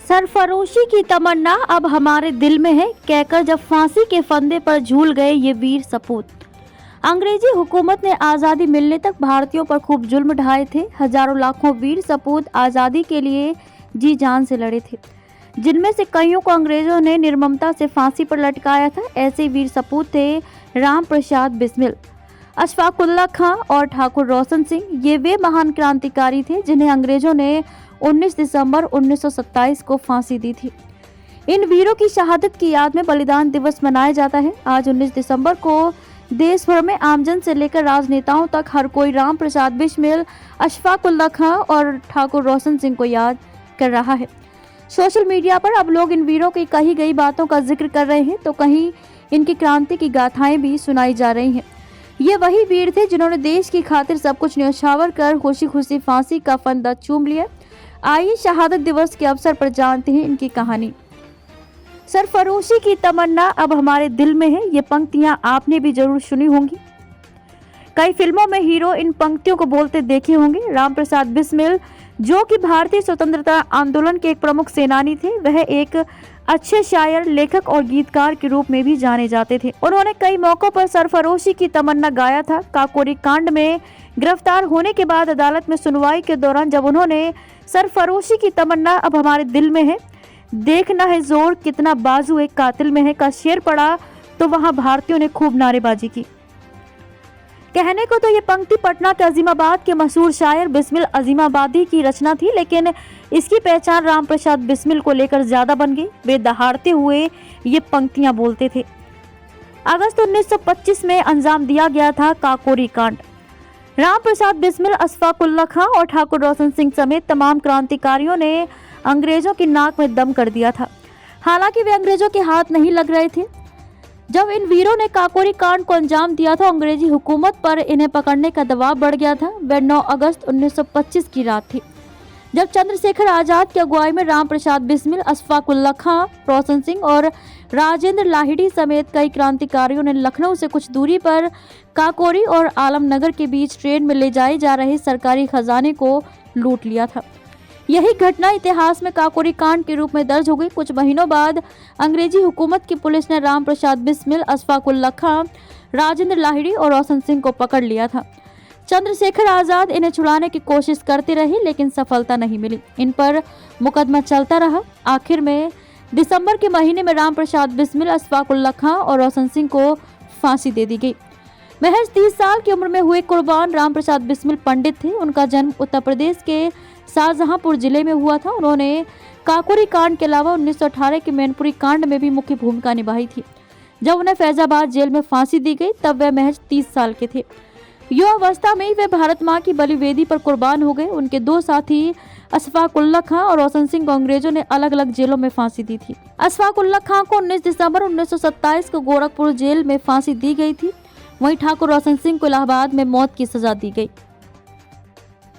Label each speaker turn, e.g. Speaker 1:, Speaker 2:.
Speaker 1: सरफरोशी की तमन्ना अब हमारे दिल में है, कहकर जब फांसी के फंदे पर झूल गए ये वीर सपूत। अंग्रेजी हुकूमत ने आज़ादी मिलने तक भारतीयों पर खूब जुल्म ढाए थे। हजारों लाखों वीर सपूत आज़ादी के लिए जी जान से लड़े थे, जिनमें से कईयों को अंग्रेजों ने निर्ममता से फांसी पर लटकाया था। ऐसे वीर सपूत थे राम प्रसाद बिस्मिल, अशफाकुल्ला खां और ठाकुर रोशन सिंह। ये वे महान क्रांतिकारी थे जिन्हें अंग्रेजों ने 19 दिसंबर 1927 को फांसी दी थी। इन वीरों की शहादत की याद में बलिदान दिवस मनाया जाता है। आज 19 दिसंबर को देश भर में आमजन से लेकर राजनेताओं तक हर कोई राम प्रसाद बिस्मिल, अशफाकुल्ला खां और ठाकुर रोशन सिंह को याद कर रहा है। सोशल मीडिया पर अब लोग इन वीरों की कही गई बातों का जिक्र कर रहे हैं, तो कहीं इनकी क्रांति की गाथाएं भी सुनाई जा रही हैं। ये वही वीर थे जिन्होंने देश की खातिर सब कुछ न्यौछावर कर खुशी खुशी फांसी का फंदा चूम लिया। आइए शहादत दिवस के अवसर पर जानते हैं इनकी कहानी। सरफरोशी की तमन्ना अब हमारे दिल में है, ये पंक्तियां आपने भी जरूर सुनी होंगी। कई फिल्मों में हीरो इन पंक्तियों को बोलते देखे होंगे। राम प्रसाद बिस्मिल, जो कि भारतीय स्वतंत्रता आंदोलन के एक प्रमुख सेनानी थे, वह एक अच्छे शायर, लेखक और गीतकार के रूप में भी जाने जाते थे। उन्होंने कई मौकों पर सरफरोशी की तमन्ना गाया था। काकोरी कांड में गिरफ्तार होने के बाद अदालत में सुनवाई के दौरान जब उन्होंने सरफरोशी की तमन्ना अब हमारे दिल में है, देखना है जोर कितना बाजू एक कातिल में है का शेर पढ़ा, तो वहां भारतीयों ने खूब नारेबाजी की। कहने को तो ये पंक्ति पटना के अजीमाबाद के मशहूर शायर बिस्मिल अजीमाबादी की रचना थी, लेकिन इसकी पहचान राम प्रसाद बिस्मिल को लेकर ज्यादा बन गई। वे दहाड़ते हुए ये पंक्तियां बोलते थे। अगस्त 1925 में अंजाम दिया गया था काकोरी कांड। राम प्रसाद बिस्मिल, अशफाकुल्ला खां और ठाकुर रोशन सिंह समेत तमाम क्रांतिकारियों ने अंग्रेजों की नाक में दम कर दिया था। हालांकि वे अंग्रेजों के हाथ नहीं लग रहे थे। जब इन वीरों ने काकोरी कांड को अंजाम दिया था, अंग्रेजी हुकूमत पर इन्हें पकड़ने का दबाव बढ़ गया था। वह 9 अगस्त 1925 की रात थी जब चंद्रशेखर आजाद की अगुवाई में राम प्रसाद बिस्मिल, अशफाकुल्ला खां, रोशन सिंह और राजेंद्र लाहिड़ी समेत कई क्रांतिकारियों ने लखनऊ से कुछ दूरी पर काकोरी और आलमनगर के बीच ट्रेन में ले जाए जा रहे सरकारी खजाने को लूट लिया था। यही घटना इतिहास में काकोरी कांड के रूप में दर्ज हो गई। कुछ महीनों बाद अंग्रेजी हुकूमत की पुलिस ने राम प्रसाद बिस्मिल, अशफाकुल्ला खां, राजेंद्र लाहिड़ी और रोशन सिंह को पकड़ लिया था। चंद्रशेखर आजाद इन्हें छुड़ाने की कोशिश करते रहे, लेकिन सफलता नहीं मिली। इन पर मुकदमा चलता रहा। आखिर में दिसंबर के महीने में राम प्रसाद बिस्मिल, अशफाकुल्ला खां और रोशन सिंह को फांसी दे दी गई। महज 30 साल की उम्र में हुए कुर्बान राम प्रसाद बिस्मिल पंडित थे। उनका जन्म उत्तर प्रदेश के शाहजहांपुर जिले में हुआ था। उन्होंने काकोरी कांड के अलावा 1918 के मैनपुरी कांड में भी मुख्य भूमिका निभाई थी। जब उन्हें फैजाबाद जेल में फांसी दी गई तब वह महज 30 साल के थे। युवावस्था में ही वे भारत मां की बलिवेदी पर कुर्बान हो गए। उनके दो साथी अशफाकुल्ला खां और रोशन सिंह को अंग्रेजों ने अलग अलग जेलों में फांसी दी थी। अशफाकुल्ला खां को 19 दिसंबर 1927 को गोरखपुर जेल में फांसी दी गई थी। वहीं ठाकुर रोशन सिंह को इलाहाबाद में मौत की सजा दी गई।